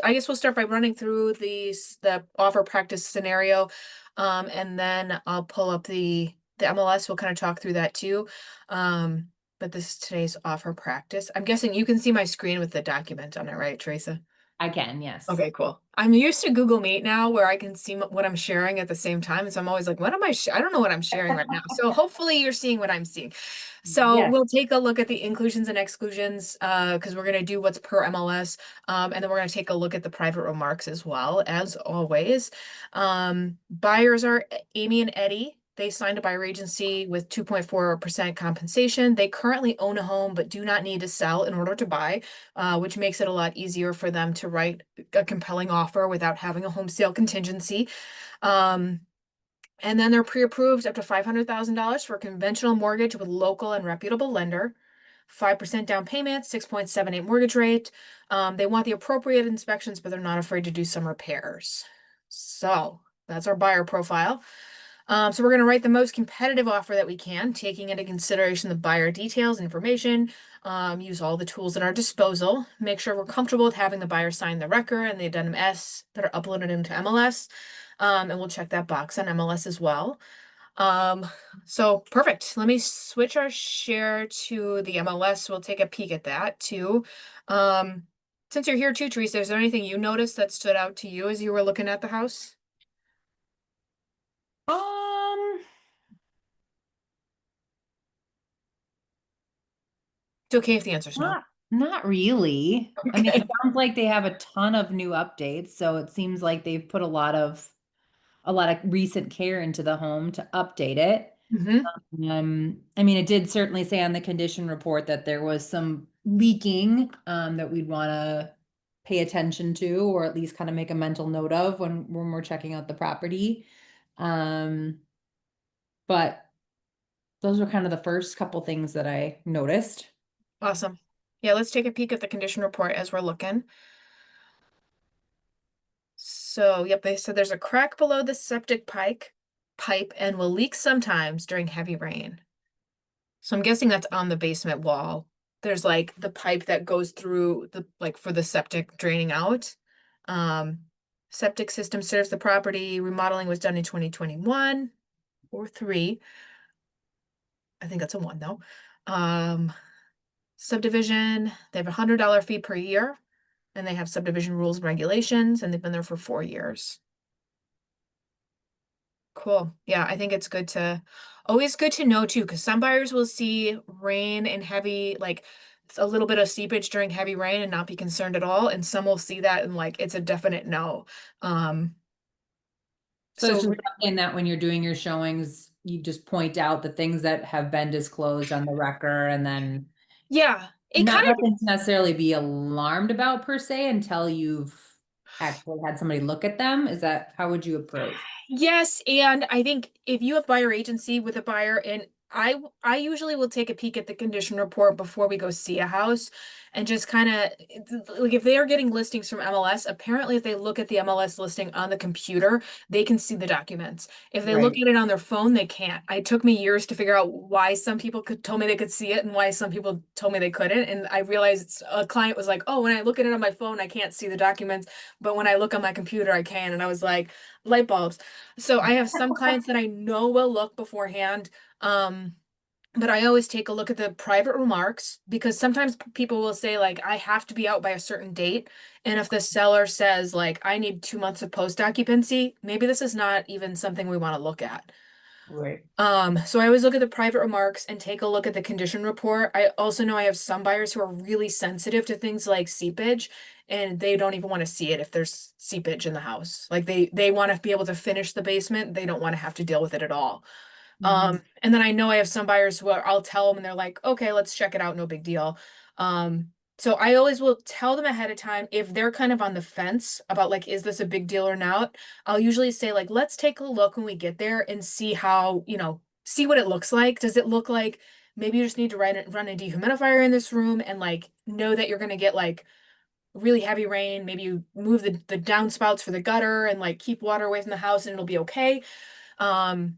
I guess we'll start by running through the offer practice scenario. And then I'll pull up the MLS. We'll kind of talk through that too. But this is today's offer practice. I'm guessing you can see my screen with the document on it, right, Teresa? I can, yes. Okay, cool. I'm used to Google Meet now where I can see what I'm sharing at the same time. And so I'm always like, what am I don't know what I'm sharing right now. So hopefully you're seeing what I'm seeing. So Yes. we'll take a look at the inclusions and exclusions because we're going to do what's per MLS. And then we're going to take a look at the private remarks as well, as always. Buyers are Amy and Eddie. They signed a buyer agency with 2.4% compensation. They currently own a home but do not need to sell in order to buy, which makes it a lot easier for them to write a compelling offer without having a home sale contingency. Um, and then they're pre-approved up to $500,000 for a conventional mortgage with local and reputable lender. 5% down payment, 6.78 mortgage rate. They want the appropriate inspections, but they're not afraid to do some repairs. So that's our buyer profile. So we're going to write the most competitive offer that we can, taking into consideration the buyer details, information, use all the tools at our disposal, make sure we're comfortable with having the buyer sign the record and the addendum S that are uploaded into MLS. And we'll check that box on MLS as well. Um, so perfect. Let me switch our share to the MLS. We'll take a peek at that too. Um, since you're here too, Teresa, is there anything you noticed that stood out to you as you were looking at the house? Um, It's okay if the answer's no. not really. I mean, it Okay. sounds like they have a ton of new updates, so it seems like they've put a lot of recent care into the home to update it. Hmm. I mean, it did certainly say on the condition report that there was some leaking that we'd want to pay attention to, or at least kind of make a mental note of when we're checking out the property. Um, but those were kind of the first couple things that I noticed. Awesome. Yeah, let's take a peek at the condition report as we're looking. So, yep, they said there's a crack below the septic pipe and will leak sometimes during heavy rain. So I'm guessing that's on the basement wall. There's like the pipe that goes through the like for the septic draining out. Um, Septic system serves the property. Remodeling was done in 2021 or three. I think that's a one though. Um, Subdivision, they have $100 fee per year, and they have subdivision rules and regulations, and they've been there for 4 years. Cool. Yeah, I think it's always good to know too, because some buyers will see rain and heavy, like a little bit of seepage during heavy rain and not be concerned at all. And some will see that and like it's a definite no. Um, So it's so just something that when you're doing your showings, you just point out the things that have been disclosed on the record and then yeah, it kind not of nothing to necessarily be alarmed about per se until you've actually had somebody look at them. Is that how would you approach? yes, and I think if you have buyer agency with a buyer, and I usually will take a peek at the condition report before we go see a house and just kind of like if they are getting listings from MLS, apparently if they look at the MLS listing on the computer, they can see the documents. If they look Right. at it on their phone, they can't. It took me years to figure out why some people could told me they could see it and why some people told me they couldn't. And I realized a client was like, "Oh, when I look at it on my phone, I can't see the documents, but when I look on my computer, I can." And I was like, light bulbs. So I have some clients that I know will look beforehand. Um, but I always take a look at the private remarks because sometimes people will say like I have to be out by a certain date. And if the seller says like I need 2 months of post occupancy, maybe this is not even something we want to look at. Right. So I always look at the private remarks and take a look at the condition report. I also know I have some buyers who are really sensitive to things like seepage and they don't even want to see it if there's seepage in the house. Like they want to be able to finish the basement. They don't want to have to deal with it at all. Mhm. And then I know I have some buyers who I'll tell them and they're like, okay, let's check it out, no big deal. So I always will tell them ahead of time if they're kind of on the fence about like, is this a big deal or not? I'll usually say like, let's take a look when we get there and see how, see what it looks like. Does it look like maybe you just need to run a dehumidifier in this room and like know that you're gonna get like really heavy rain. Maybe you move the downspouts for the gutter and like keep water away from the house and it'll be okay. Um,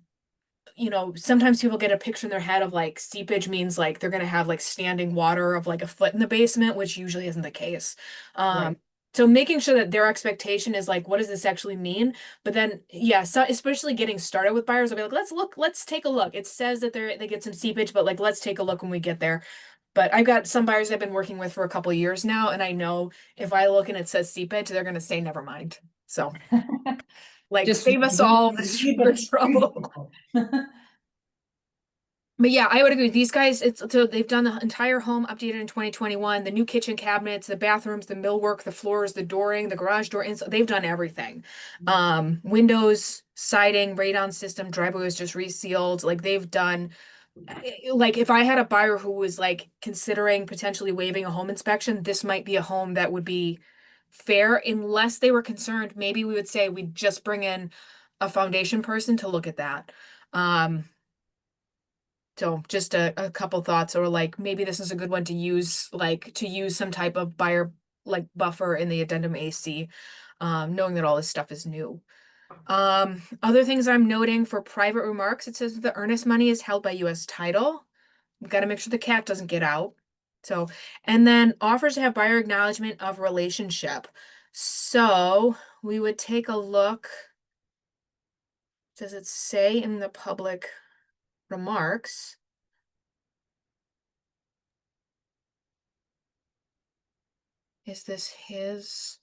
Sometimes people get a picture in their head of like seepage means like they're gonna have like standing water of like a foot in the basement, which usually isn't the case. Um, Right. So making sure that their expectation is like, what does this actually mean? But then, yeah, so especially getting started with buyers, I'll be like, let's take a look. It says that they get some seepage, but like, let's take a look when we get there. But I've got some buyers I've been working with for a couple of years now, and I know if I look and it says seepage, they're gonna say never mind. So like, Just save us all the sugar trouble. But yeah, I would agree. These guys, it's so they've done the entire home updated in 2021, the new kitchen cabinets, the bathrooms, the millwork, the floors, the dooring, the garage door they've done everything. Windows, siding, radon system, driveway was just resealed. Like they've done like if I had a buyer who was like considering potentially waiving a home inspection, this might be a home that would be fair unless they were concerned. Maybe we would say we'd just bring in a foundation person to look at that. Um, so just a couple thoughts, or like maybe this is a good one to use, like to use some type of buyer like buffer in the addendum AC, knowing that all this stuff is new. Other things I'm noting for private remarks, it says that the earnest money is held by US title. We've got to make sure the cat doesn't get out. So, and then offers to have buyer acknowledgement of relationship. So we would take a look. Does it say in the public remarks? Is this his?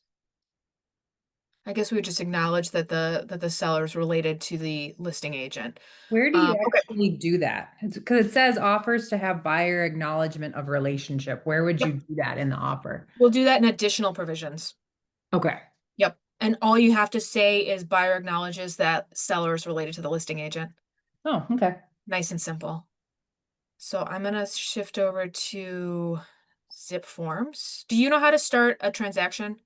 I guess we would just acknowledge that the seller is related to the listing agent. Where do you Okay. actually do that? Because it says offers to have buyer acknowledgement of relationship. Where would you Yep. do that in the offer? We'll do that in additional provisions. Okay. Yep. And all you have to say is buyer acknowledges that seller is related to the listing agent. Oh, okay. Nice and simple. So I'm gonna shift over to zip forms. Do you know how to start a transaction?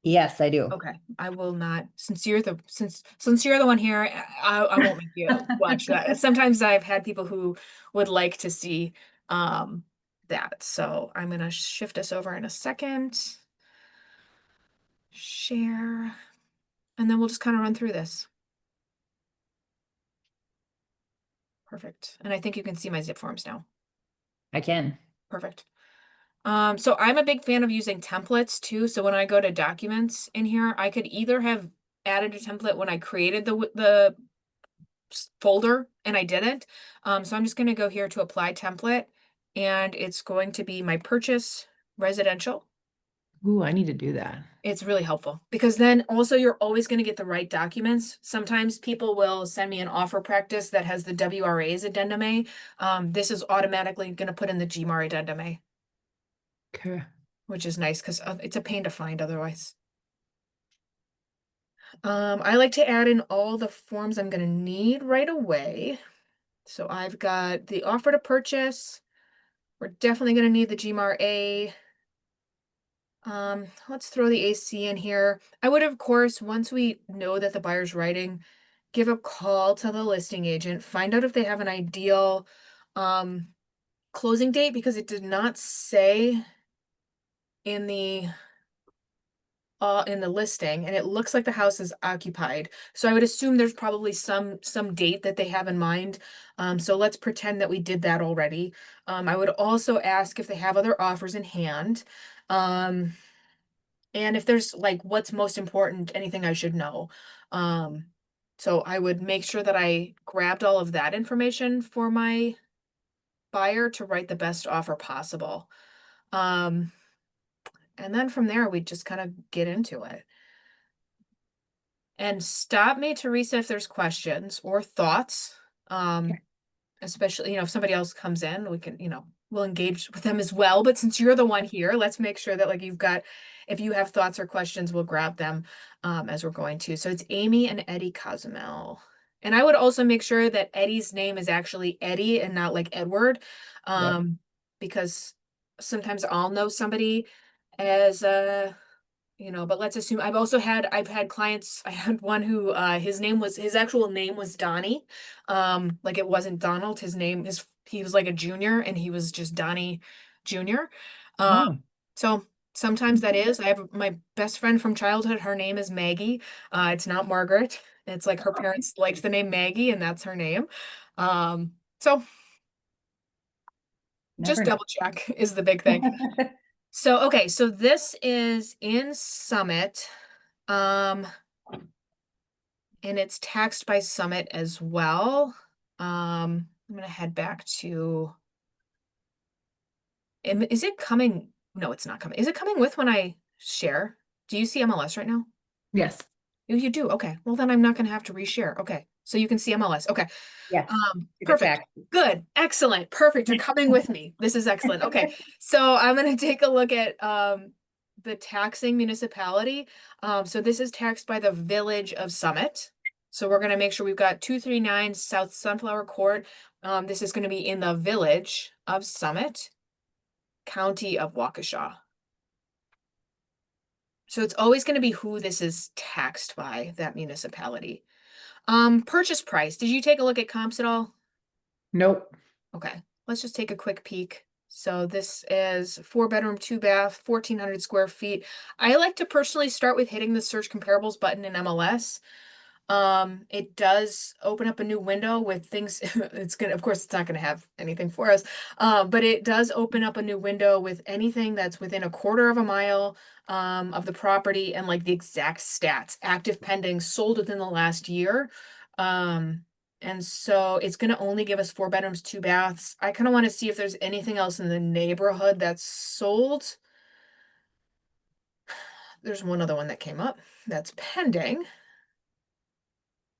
Yes, I do. Okay, I will not, since you're the one here, I won't make you watch that. Sometimes I've had people who would like to see um that. So I'm gonna shift us over in a second. Share, and then we'll just kind of run through this. Perfect. And I think you can see my zip forms now. I can. Perfect. So I'm a big fan of using templates too. So when I go to documents in here, I could either have added a template when I created the folder and I didn't. So I'm just going to go here to apply template, and it's going to be my purchase residential. Ooh, I need to do that. It's really helpful because then also you're always going to get the right documents. Sometimes people will send me an offer practice that has the WRA's addendum A. This is automatically going to put in the GMAR addendum A, Okay. which is nice because it's a pain to find otherwise. I like to add in all the forms I'm going to need right away. So I've got the offer to purchase. We're definitely going to need the GMAR A. Let's throw the AC in here. I would, of course, once we know that the buyer's writing, give a call to the listing agent, find out if they have an ideal um, closing date, because it did not say in the listing, and it looks like the house is occupied. So I would assume there's probably some date that they have in mind. So let's pretend that we did that already. I would also ask if they have other offers in hand. Um, and if there's like what's most important, anything I should know. Um, so I would make sure that I grabbed all of that information for my buyer to write the best offer possible. Um, and then from there, we just kind of get into it. And stop me, Teresa, if there's questions or thoughts. Um, especially, if somebody else comes in, we can, we'll engage with them as well. But since you're the one here, let's make sure that like if you have thoughts or questions, we'll grab them as we're going to. So it's Amy and Eddie Cozumel. And I would also make sure that Eddie's name is actually Eddie and not like Edward. Yep. Because sometimes I'll know somebody as but let's assume I've had clients. I had one who his actual name was Donnie. Like it wasn't Donald. He was like a junior and he was just Donnie Junior. Um, Oh. so sometimes that is. I have my best friend from childhood, her name is Maggie. It's not Margaret. It's like her parents liked the name Maggie and that's her name. So just Never double check is the big thing. know. So, okay, so this is in Summit. Um, and it's taxed by Summit as well. I'm gonna head back to, is it coming? No, it's not coming. Is it coming with when I share? Do you see MLS right now? Yes. Oh, you do? Okay. Well, then I'm not gonna have to reshare. Okay. So you can see MLS. Okay. Yes. Get it Perfect. taxed. Good. Excellent. Perfect. You're coming with me. This is excellent. Okay. So I'm gonna take a look at the taxing municipality. So this is taxed by the Village of Summit. So we're gonna make sure we've got 239 South Sunflower Court. This is gonna be in the Village of Summit, County of Waukesha. So it's always gonna be who this is taxed by, that municipality. Purchase price. Did you take a look at comps at all? Nope. Okay, let's just take a quick peek. So this is 4 bedroom, 2 bath, 1,400 square feet. I like to personally start with hitting the search comparables button in MLS. It does open up a new window with things. It's gonna, of course, it's not gonna have anything for us. But it does open up a new window with anything that's within a quarter of a mile of the property and like the exact stats, active pending, sold within the last year. Um, and so it's gonna only give us 4 bedrooms, 2 baths. I kind of want to see if there's anything else in the neighborhood that's sold. There's one other one that came up that's pending.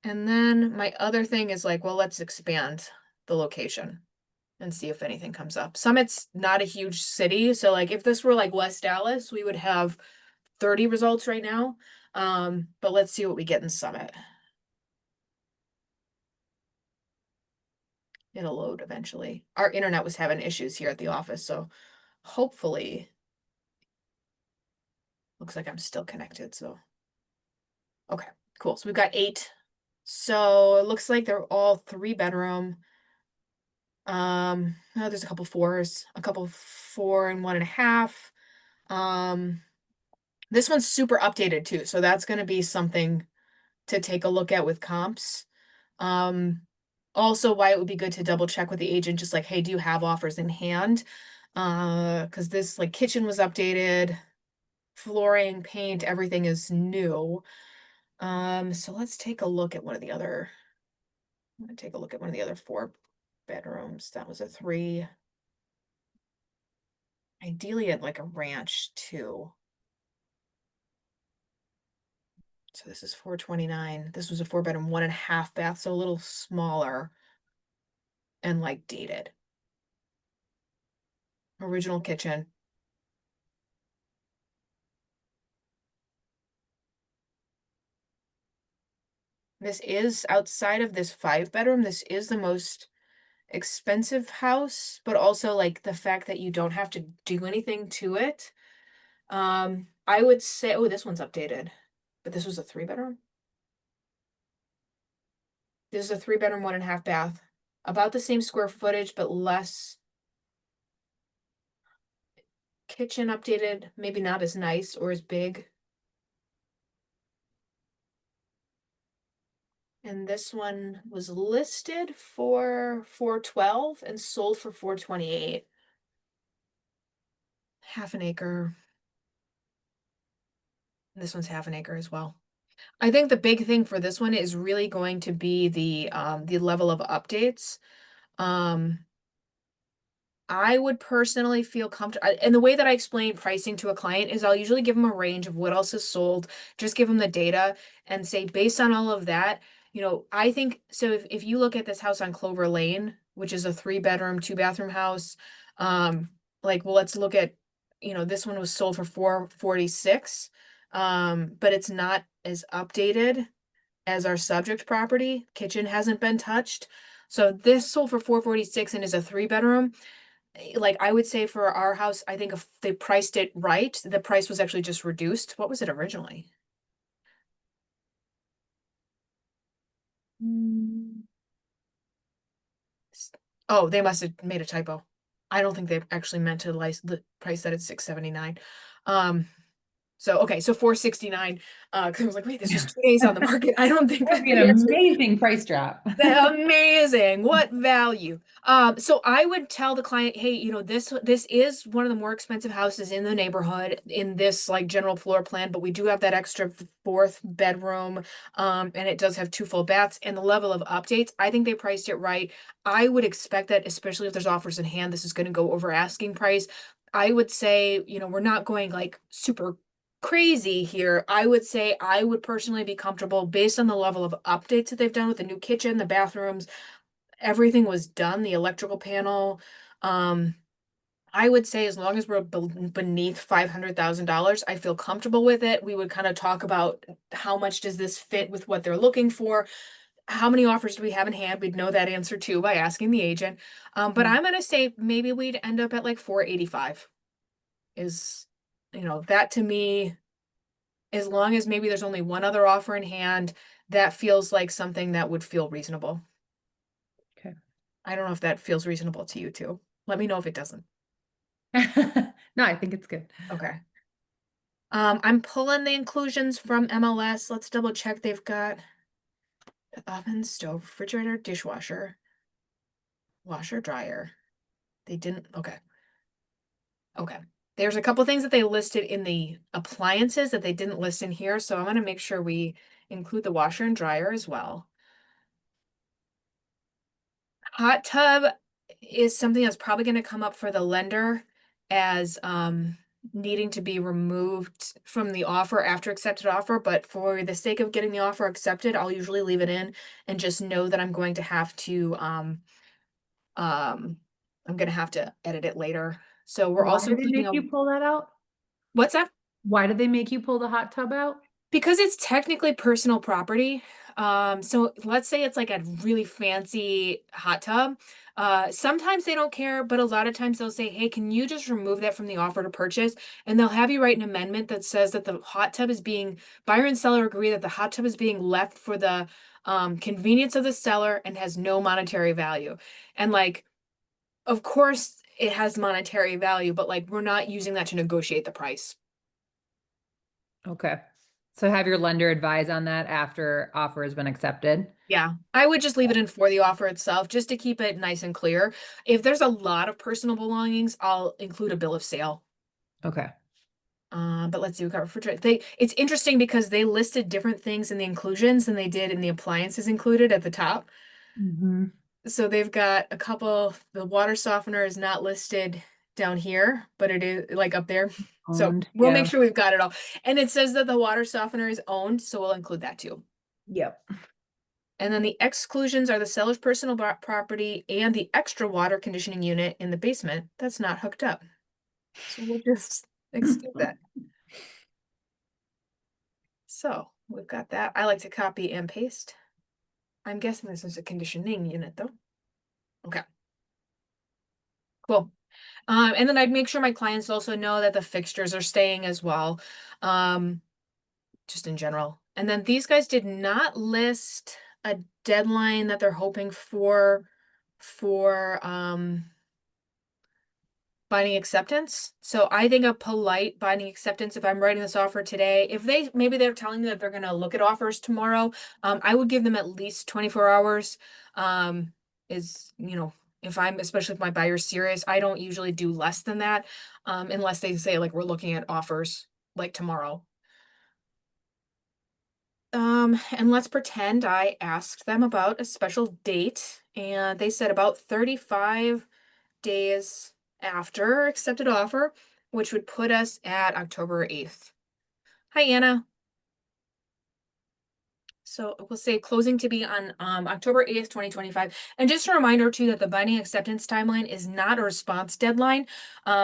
And then my other thing is like, well, let's expand the location and see if anything comes up. Summit's not a huge city, so like if this were like West Dallas, we would have 30 results right now. But let's see what we get in Summit. It'll load eventually. Our internet was having issues here at the office, so hopefully, looks like I'm still connected, so okay, cool. So we've got 8. So it looks like they're all 3 bedroom. Oh, there's a couple 4s, a couple 4 and 1.5. Um, this one's super updated too, so that's gonna be something to take a look at with comps. Um, also why it would be good to double check with the agent, just like, hey, do you have offers in hand? Because this like kitchen was updated, flooring, paint, everything is new. So let's take a look at one of the other. I'm gonna take a look at one of the other 4 bedrooms. That was a 3. Ideally at like a ranch too. So this is 429. This was a 4 bedroom, 1.5 bath, so a little smaller and like dated. Original kitchen. This is outside of this 5 bedroom. This is the most expensive house, but also like the fact that you don't have to do anything to it. I would say, oh, this one's updated, but this was a 3 bedroom. This is a 3 bedroom, 1.5 bath. About the same square footage, but less. Kitchen updated, maybe not as nice or as big. And this one was listed for 412 and sold for 428. Half an acre. This one's half an acre as well. I think the big thing for this one is really going to be the level of updates. Um, I would personally feel comfortable, and the way that I explain pricing to a client is I'll usually give them a range of what else is sold, just give them the data and say, based on all of that, I think, so if you look at this house on Clover Lane, which is a 3 bedroom, 2 bathroom house, like, well, let's look at, this one was sold for 446, but it's not as updated as our subject property. Kitchen hasn't been touched. So this sold for 446 and is a 3 bedroom. Like I would say for our house, I think if they priced it right, the price was actually just reduced. What was it originally? Mm. Oh, they must have made a typo. I don't think they actually meant to the price that it's 679. Um, So, okay, so 469, 'cause I was like, wait, this was 2 days on the market. I don't think That'd that be an they actually. amazing price drop. Amazing. What value? So I would tell the client, hey, this is one of the more expensive houses in the neighborhood in this like general floor plan, but we do have that extra fourth bedroom. And it does have two full baths and the level of updates. I think they priced it right. I would expect that, especially if there's offers in hand, this is going to go over asking price. I would say, we're not going like super crazy here. I would say I would personally be comfortable based on the level of updates that they've done with the new kitchen, the bathrooms, everything was done, the electrical panel. Um, I would say as long as we're beneath $500,000, I feel comfortable with it. We would kind of talk about how much does this fit with what they're looking for? How many offers do we have in hand? We'd know that answer too by asking the agent. But I'm gonna say maybe we'd end up at like 485 is, that to me, as long as maybe there's only one other offer in hand, that feels like something that would feel reasonable. Okay. I don't know if that feels reasonable to you too. Let me know if it doesn't. No, I think it's good. Okay. I'm pulling the inclusions from MLS. Let's double check they've got oven, stove, refrigerator, dishwasher, washer, dryer. They didn't, okay. Okay. There's a couple things that they listed in the appliances that they didn't list in here, so I'm gonna make sure we include the washer and dryer as well. Hot tub is something that's probably going to come up for the lender as needing to be removed from the offer after accepted offer. But for the sake of getting the offer accepted, I'll usually leave it in and just know that um I'm going to have to edit it later. So we're Why also did they including make a you pull that out? what's that? Why did they make you pull the hot tub out? Because it's technically personal property. So let's say it's like a really fancy hot tub. Sometimes they don't care, but a lot of times they'll say, hey, can you just remove that from the offer to purchase? And they'll have you write an amendment that says that the hot tub is being, buyer and seller agree that the hot tub is being left for the convenience of the seller and has no monetary value. And like, of course it has monetary value, but like we're not using that to negotiate the price. Okay. So have your lender advise on that after offer has been accepted? Yeah, I would just leave it in for the offer itself, just to keep it nice and clear. If there's a lot of personal belongings, I'll include a bill of sale. Okay. But let's see, we got refrigerator. It's interesting because they listed different things in the inclusions than they did in the appliances included at the top. Hmm. So they've got a couple, the water softener is not listed down here, but it is like up there. So Owned. we'll make Yeah. sure we've got it all. And it says that the water softener is owned, so we'll include that too. Yep. And then the exclusions are the seller's personal property and the extra water conditioning unit in the basement that's not hooked up. So we'll just exclude that. So we've got that. I like to copy and paste. I'm guessing this is a conditioning unit though. Okay, cool. And then I'd make sure my clients also know that the fixtures are staying as well. Um, just in general. And then these guys did not list a deadline that they're hoping for binding acceptance. So I think a polite binding acceptance, if I'm writing this offer today, if maybe they're telling me that they're going to look at offers tomorrow, I would give them at least 24 hours. Um, is, if I'm, especially if my buyer's serious, I don't usually do less than that, unless they say like we're looking at offers like tomorrow. And let's pretend I asked them about a special date and they said about 35 days after accepted offer, which would put us at October 8th. Hi, Anna. So we'll say closing to be on October 8th, 2025. And just a reminder too that the binding acceptance timeline is not a response deadline.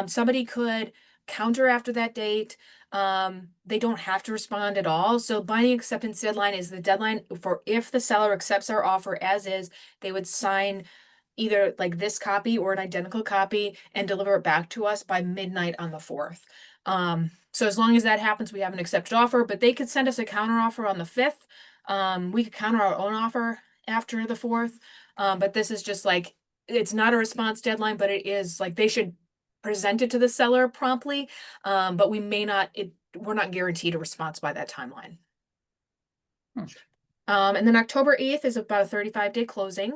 Somebody could counter after that date. They don't have to respond at all. So binding acceptance deadline is the deadline for if the seller accepts our offer as is, they would sign either like this copy or an identical copy and deliver it back to us by midnight on the 4th. So as long as that happens, we have an accepted offer, but they could send us a counter offer on the 5th. We could counter our own offer after the 4th. But this is just like, it's not a response deadline, but it is like they should present it to the seller promptly. But we may not, we're not guaranteed a response by that timeline. Hmm. And then October 8th is about a 35-day closing.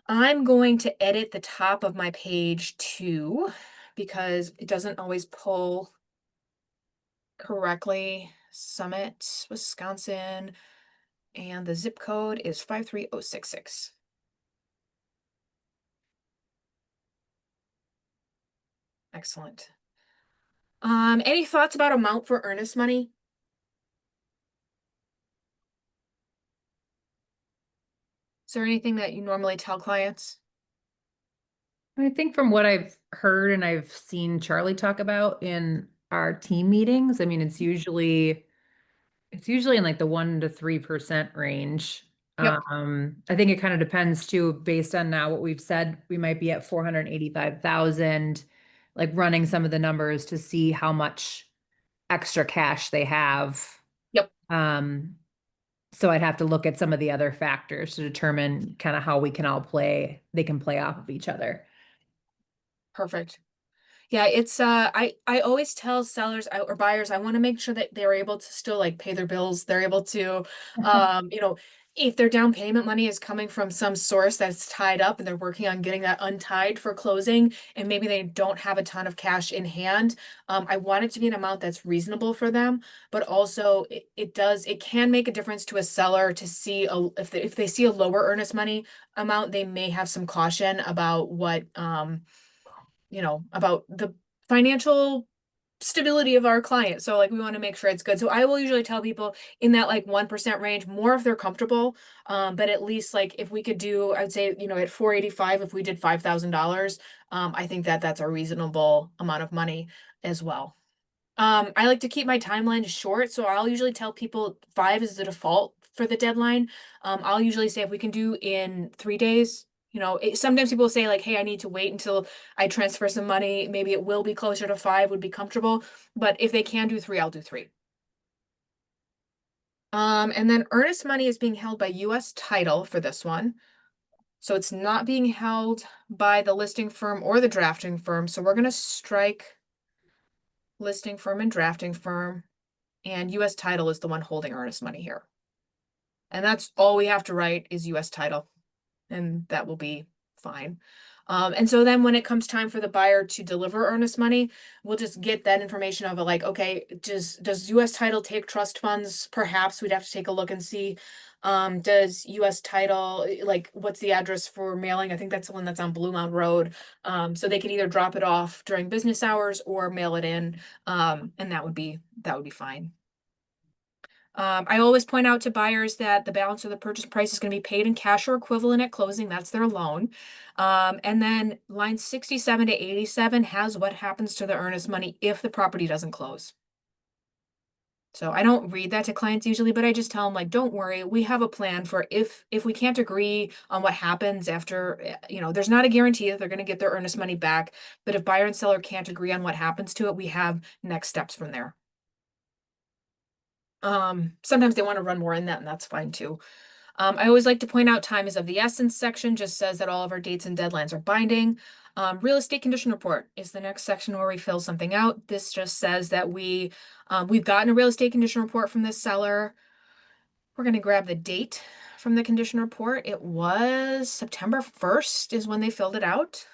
I'm going to edit the top of my page too, because it doesn't always pull correctly. Summit, Wisconsin, and the zip code is 53066. Excellent. Any thoughts about amount for earnest money? Is there anything that you normally tell clients? I think from what I've heard and I've seen Charlie talk about in our team meetings, I mean, it's usually in like the 1 to 3% range. Yep. I think it kind of depends too, based on now what we've said, we might be at 485,000, like running some of the numbers to see how much extra cash they have. Yep. Um, so I'd have to look at some of the other factors to determine kind of how they can play off of each other. Perfect. Yeah, it's I always tell sellers or buyers I want to make sure that they're able to still like pay their bills. They're able to you know, if their down payment money is coming from some source that's tied up and they're working on getting that untied for closing and maybe they don't have a ton of cash in hand, I want it to be an amount that's reasonable for them, but also it can make a difference to a seller to see if they see a lower earnest money amount, they may have some caution about what about the financial stability of our client. So like we want to make sure it's good. So I will usually tell people in that like 1% range, more if they're comfortable. But at least like if we could do, I'd say, at 485, if we did $5,000, I think that that's a reasonable amount of money as well. I like to keep my timelines short, so I'll usually tell people 5 is the default for the deadline. I'll usually say if we can do in 3 days, sometimes people say like, hey, I need to wait until I transfer some money. Maybe it will be closer to 5, would be comfortable. But if they can do 3, I'll do 3. And then earnest money is being held by US Title for this one. So it's not being held by the listing firm or the drafting firm. So we're going to strike listing firm and drafting firm. And US Title is the one holding earnest money here. And that's all we have to write is US Title, and that will be fine. And so then when it comes time for the buyer to deliver earnest money, we'll just get that information of it like, okay, does US Title take trust funds? Perhaps we'd have to take a look and see. Does US Title, like, what's the address for mailing? I think that's the one that's on Blue Mound Road. So they can either drop it off during business hours or mail it in. And that would be fine. I always point out to buyers that the balance of the purchase price is going to be paid in cash or equivalent at closing. That's their loan. And then line 67 to 87 has what happens to the earnest money if the property doesn't close. So I don't read that to clients usually, but I just tell them like, don't worry, we have a plan for if we can't agree on what happens after, there's not a guarantee that they're going to get their earnest money back, but if buyer and seller can't agree on what happens to it, we have next steps from there. Sometimes they want to run more in that, and that's fine too. I always like to point out time is of the essence section just says that all of our dates and deadlines are binding. Real estate condition report is the next section where we fill something out. This just says that we've gotten a real estate condition report from this seller. We're going to grab the date from the condition report. It was September 1st is when they filled it out.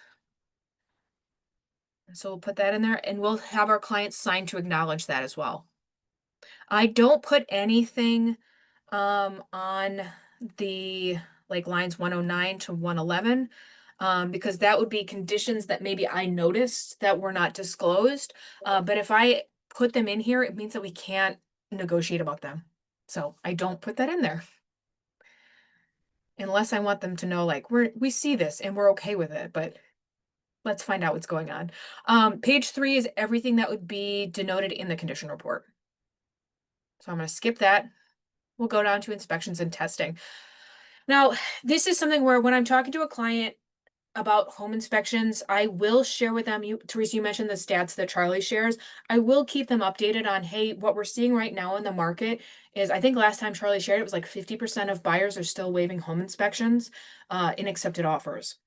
So we'll put that in there and we'll have our clients sign to acknowledge that as well. I don't put anything on the like lines 109 to 111 because that would be conditions that maybe I noticed that were not disclosed. But if I put them in here, it means that we can't negotiate about them. So I don't put that in there unless I want them to know like we see this and we're okay with it, but let's find out what's going on. Page 3 is everything that would be denoted in the condition report. So I'm going to skip that. We'll go down to inspections and testing. Now, this is something where when I'm talking to a client about home inspections, I will share with them, Teresa, you mentioned the stats that Charlie shares. I will keep them updated on, hey, what we're seeing right now in the market is, I think last time Charlie shared, it was like 50% of buyers are still waiving home inspections in accepted offers.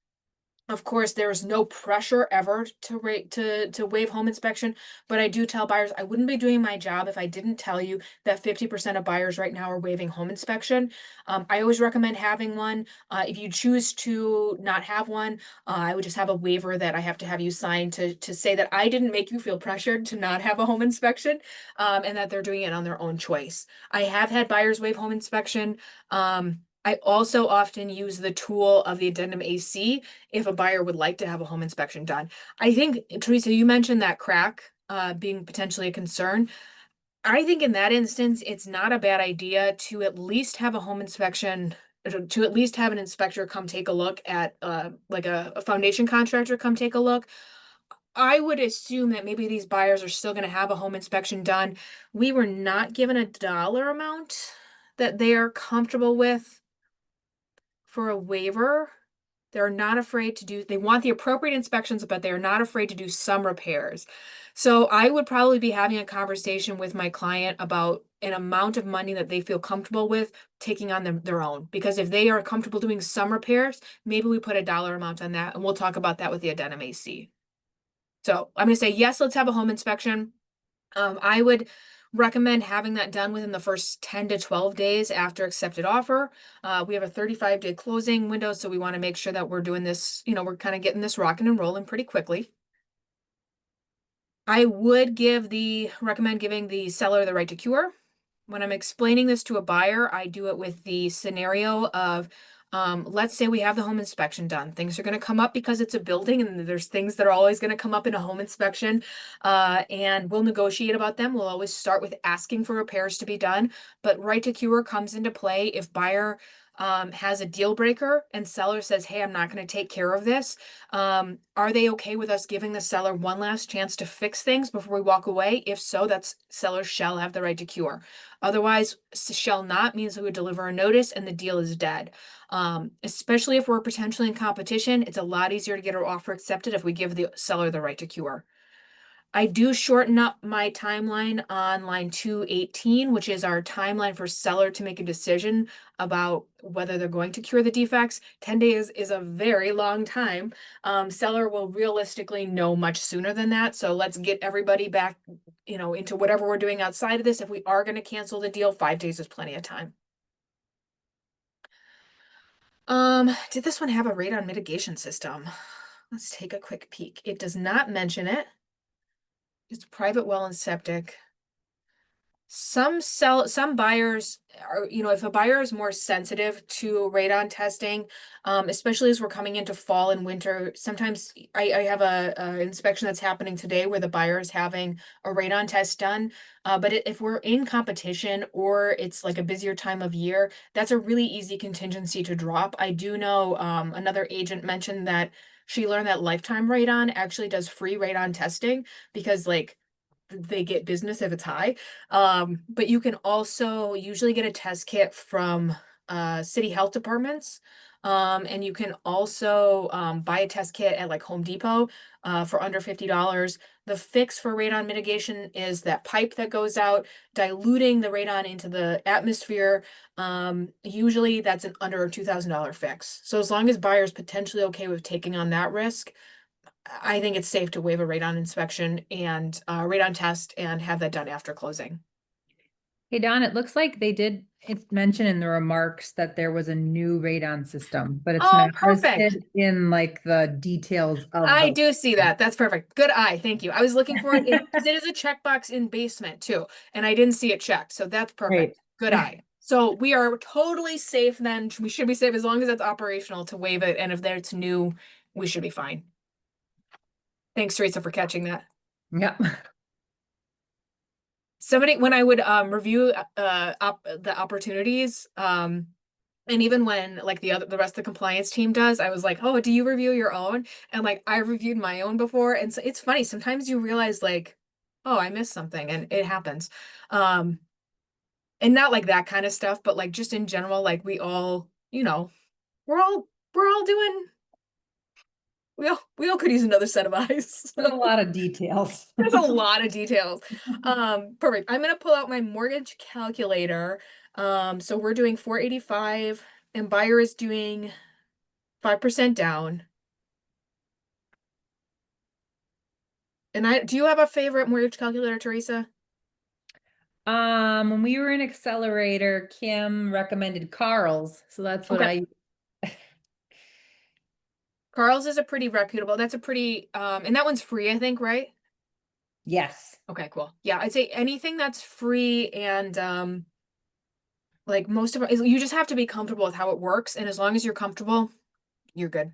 Of course, there is no pressure ever to rate to waive home inspection, but I do tell buyers I wouldn't be doing my job if I didn't tell you that 50% of buyers right now are waiving home inspection. I always recommend having one. If you choose to not have one, I would just have a waiver that I have to have you sign to say that I didn't make you feel pressured to not have a home inspection, and that they're doing it on their own choice. I have had buyers waive home inspection. I also often use the tool of the addendum AC if a buyer would like to have a home inspection done. I think, Teresa, you mentioned that crack being potentially a concern. I think in that instance, it's not a bad idea to at least have a home inspection, to at least have an inspector come take a look at, like a foundation contractor come take a look. I would assume that maybe these buyers are still going to have a home inspection done. We were not given a dollar amount that they are comfortable with for a waiver. They're not afraid to do, they want the appropriate inspections, but they're not afraid to do some repairs. So I would probably be having a conversation with my client about an amount of money that they feel comfortable with taking on their own. Because if they are comfortable doing some repairs, maybe we put a dollar amount on that, and we'll talk about that with the addendum AC. So I'm going to say, yes, let's have a home inspection. I would recommend having that done within the first 10 to 12 days after accepted offer. We have a 35-day closing window, so we want to make sure that we're doing this, we're kind of getting this rocking and rolling pretty quickly. I would recommend giving the seller the right to cure. When I'm explaining this to a buyer, I do it with the scenario of, let's say we have the home inspection done. Things are going to come up because it's a building, and there's things that are always going to come up in a home inspection. And we'll negotiate about them. We'll always start with asking for repairs to be done, but right to cure comes into play if buyer has a deal breaker and seller says, hey, I'm not going to take care of this. Are they okay with us giving the seller one last chance to fix things before we walk away? If so, that's seller shall have the right to cure. Otherwise, shall not means we would deliver a notice and the deal is dead. Especially if we're potentially in competition, it's a lot easier to get our offer accepted if we give the seller the right to cure. I do shorten up my timeline on line 218, which is our timeline for seller to make a decision about whether they're going to cure the defects. 10 days is a very long time. Seller will realistically know much sooner than that. So let's get everybody back, into whatever we're doing outside of this. If we are going to cancel the deal, 5 days is plenty of time. Did this one have a radon mitigation system? Let's take a quick peek. It does not mention it. It's private well and septic. Some buyers are, if a buyer is more sensitive to radon testing, especially as we're coming into fall and winter, sometimes I have a inspection that's happening today where the buyer is having a radon test done. But if we're in competition or it's like a busier time of year, that's a really easy contingency to drop. I do know, another agent mentioned that she learned that Lifetime Radon actually does free radon testing because like they get business if it's high. But you can also usually get a test kit from city health departments. And you can also buy a test kit at like Home Depot for under $50. The fix for radon mitigation is that pipe that goes out, diluting the radon into the atmosphere. Usually that's an under $2,000 fix. So as long as buyers potentially okay with taking on that risk, I think it's safe to waive a radon inspection and radon test and have that done after closing. Hey, Don, it looks like it's mentioned in the remarks that there was a new radon system, but it's Oh, not perfect. listed in like the details of I the. do see that. That's perfect. Good eye. Thank you. I was looking for it because it is a checkbox in basement too, and I didn't see it checked. So that's Great. perfect. Good eye. So we are totally safe then. We should be safe as long as it's operational to waive it. And if that's new, we should be fine. Thanks, Teresa, for catching that. Yep. Somebody, when I would review the opportunities, and even when like the rest of the compliance team does, I was like, oh, do you review your own? And like I reviewed my own before. And so it's funny, sometimes you realize like, oh, I missed something and it happens. Um, and not like that kind of stuff, but like just in general, like we all, we're all doing, we all could use another set of eyes. There's a lot of details. There's a lot of details. Perfect. I'm gonna pull out my mortgage calculator. So we're doing 485 and buyer is doing 5% down. And do you have a favorite mortgage calculator, Teresa? When we were in Accelerator, Kim recommended Carl's, so that's what Okay. I. Carl's is a pretty reputable. That's a pretty and that one's free, I think, right? Yes. Okay, cool. Yeah, I'd say anything that's free and like most of it, you just have to be comfortable with how it works, and as long as you're comfortable, you're good.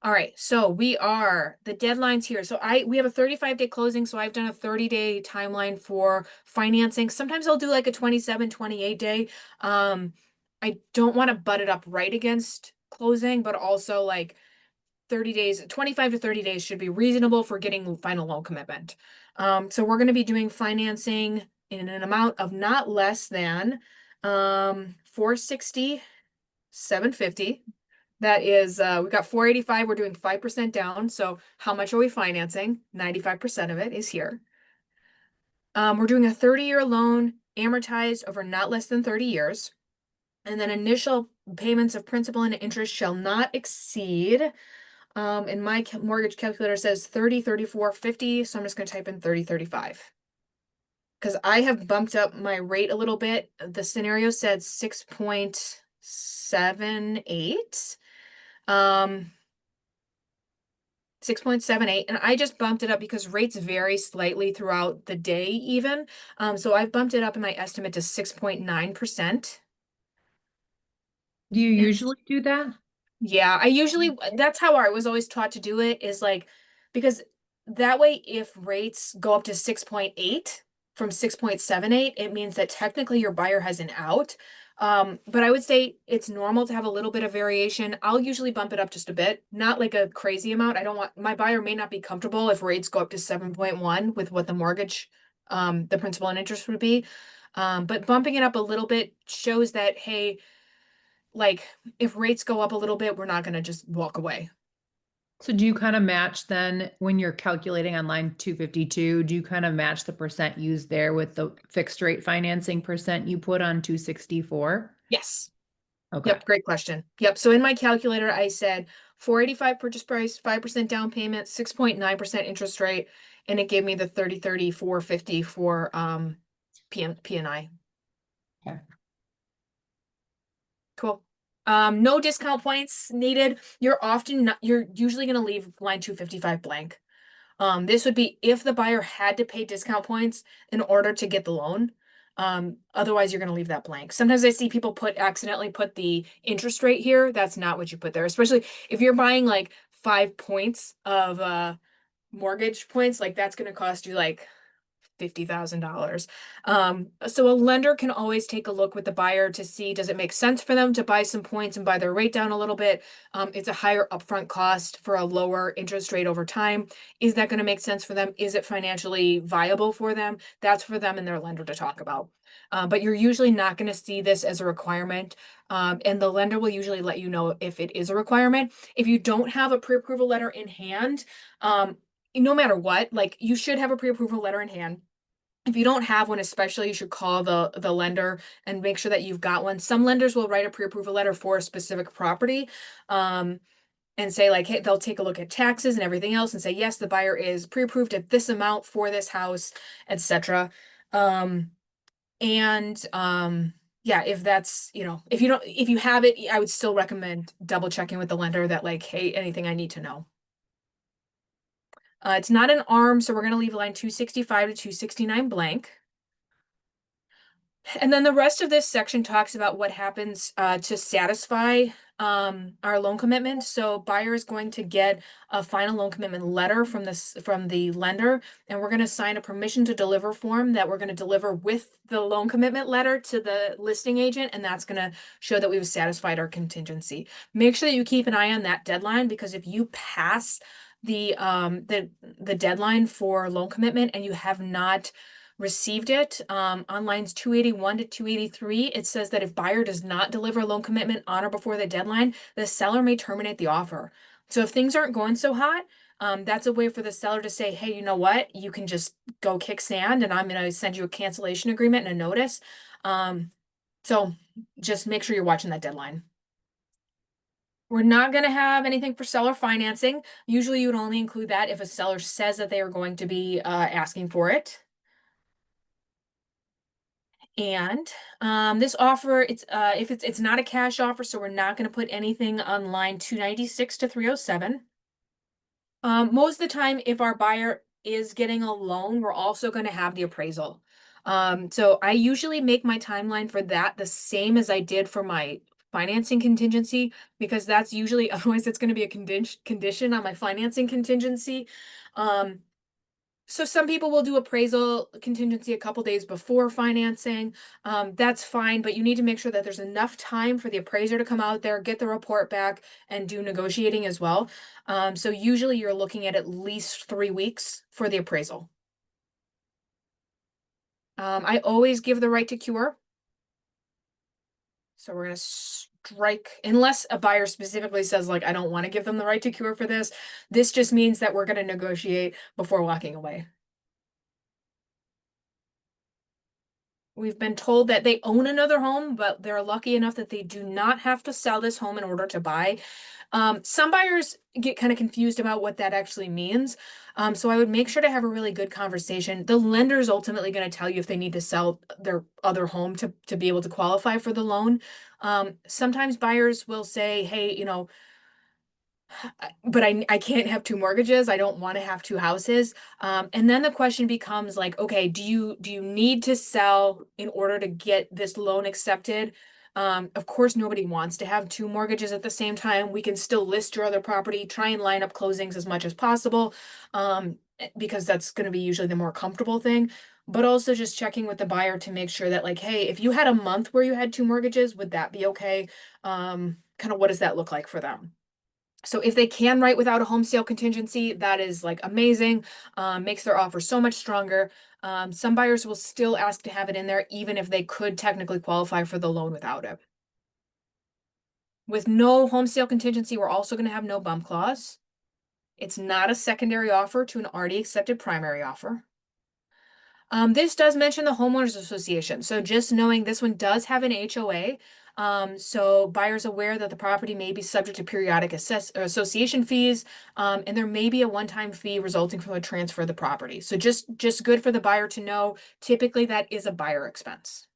All right, so the deadlines here. So we have a 35-day closing, so I've done a 30-day timeline for financing. Sometimes I'll do like a 27, 28-day. I don't want to butt it up right against closing, but also like 30 days, 25 to 30 days should be reasonable for getting final loan commitment. So we're going to be doing financing in an amount of not less than 460, 750. That is, we got 485. We're doing 5% down. So how much are we financing? 95% of it is here. We're doing a 30-year loan amortized over not less than 30 years. And then initial payments of principal and interest shall not exceed. And my mortgage calculator says 30, 34, 50. So I'm just going to type in 30, 35. Because I have bumped up my rate a little bit. The scenario said 6.78. Um, 6.78, and I just bumped it up because rates vary slightly throughout the day even. So I've bumped it up in my estimate to 6.9%. Do you And usually do that? yeah, that's how I was always taught to do it, is like, because that way, if rates go up to 6.8 from 6.78, it means that technically your buyer has an out. But I would say it's normal to have a little bit of variation. I'll usually bump it up just a bit, not like a crazy amount. I don't want my buyer may not be comfortable if rates go up to 7.1 with what the mortgage, the principal and interest would be. But bumping it up a little bit shows that, hey, like if rates go up a little bit, we're not going to just walk away. So do you kind of match then when you're calculating on line 252, do you kind of match the percent used there with the fixed rate financing percent you put on 264? Yes. Okay. Yep, great question. Yep. So in my calculator, I said 485 purchase price, 5% down payment, 6.9% interest rate, and it gave me the 30, 30, 450 for PNI. Okay. Cool. No discount points needed. You're usually going to leave line 255 blank. This would be if the buyer had to pay discount points in order to get the loan. Otherwise you're going to leave that blank. Sometimes I see people accidentally put the interest rate here. That's not what you put there, especially if you're buying like 5 points of mortgage points, like that's going to cost you like $50,000. So a lender can always take a look with the buyer to see, does it make sense for them to buy some points and buy their rate down a little bit? It's a higher upfront cost for a lower interest rate over time. Is that going to make sense for them? Is it financially viable for them? That's for them and their lender to talk about. But you're usually not going to see this as a requirement. And the lender will usually let you know if it is a requirement. If you don't have a pre-approval letter in hand, no matter what, like you should have a pre-approval letter in hand. If you don't have one, especially, you should call the lender and make sure that you've got one. Some lenders will write a pre-approval letter for a specific property, and say like, hey, they'll take a look at taxes and everything else and say, yes, the buyer is pre-approved at this amount for this house, etc. Um, and yeah, if that's, if you have it, I would still recommend double checking with the lender that like, hey, anything I need to know. It's not an arm, so we're going to leave line 265 to 269 blank. And then the rest of this section talks about what happens to satisfy our loan commitment. So buyer is going to get a final loan commitment letter from the lender, and we're going to sign a permission to deliver form that we're going to deliver with the loan commitment letter to the listing agent, and that's going to show that we've satisfied our contingency. Make sure that you keep an eye on that deadline, because if you pass the deadline for loan commitment and you have not received it, on lines 281 to 283, it says that if buyer does not deliver a loan commitment on or before the deadline, the seller may terminate the offer. So if things aren't going so hot, that's a way for the seller to say, hey, you know what? You can just go kick sand and I'm going to send you a cancellation agreement and a notice. So just make sure you're watching that deadline. We're not going to have anything for seller financing. Usually you would only include that if a seller says that they are going to be asking for it. And this offer, it's if it's not a cash offer, so we're not going to put anything on line 296 to 307. Most of the time, if our buyer is getting a loan, we're also going to have the appraisal. So I usually make my timeline for that the same as I did for my financing contingency, because that's usually, otherwise it's going to be a condition on my financing contingency. Um, so some people will do appraisal contingency a couple days before financing. That's fine, but you need to make sure that there's enough time for the appraiser to come out there, get the report back, and do negotiating as well. So usually you're looking at least 3 weeks for the appraisal. I always give the right to cure. So we're gonna strike, unless a buyer specifically says, like, I don't want to give them the right to cure for this. This just means that we're gonna negotiate before walking away. We've been told that they own another home, but they're lucky enough that they do not have to sell this home in order to buy. Some buyers get kind of confused about what that actually means. So I would make sure to have a really good conversation. The lender is ultimately going to tell you if they need to sell their other home to be able to qualify for the loan. Sometimes buyers will say, hey, but I can't have two mortgages. I don't want to have two houses. And then the question becomes like, okay, do you need to sell in order to get this loan accepted? Of course, nobody wants to have two mortgages at the same time. We can still list your other property, try and line up closings as much as possible, because that's going to be usually the more comfortable thing. But also just checking with the buyer to make sure that, like, hey, if you had a month where you had two mortgages, would that be okay? Kind of what does that look like for them? So if they can write without a home sale contingency, that is like amazing. Makes their offer so much stronger. Some buyers will still ask to have it in there, even if they could technically qualify for the loan without it. With no home sale contingency, we're also going to have no bump clause. It's not a secondary offer to an already accepted primary offer. This does mention the homeowners association. So just knowing this one does have an HOA. So buyers aware that the property may be subject to periodic association fees, and there may be a one-time fee resulting from a transfer of the property. So just good for the buyer to know. Typically, that is a buyer expense,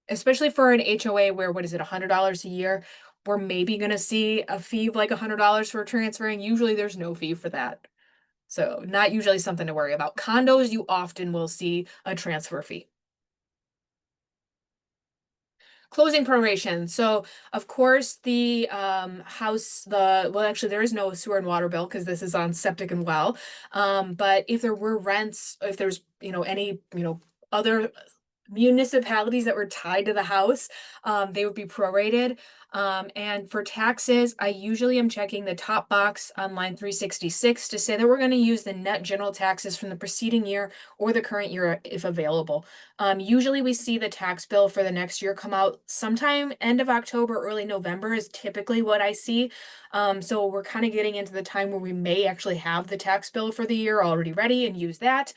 especially for an HOA where, what is it, $100 a year? We're maybe going to see a fee of like $100 for transferring. Usually, there's no fee for that. So not usually something to worry about. Condos, you often will see a transfer fee. Closing proration. So of course the well, actually there is no sewer and water bill because this is on septic and well. But if there were rents, if there's, any, other municipalities that were tied to the house, they would be prorated. And for taxes, I usually am checking the top box on line 366 to say that we're going to use the net general taxes from the preceding year or the current year if available. Usually we see the tax bill for the next year come out sometime end of October, early November is typically what I see. So we're kind of getting into the time where we may actually have the tax bill for the year already ready and use that.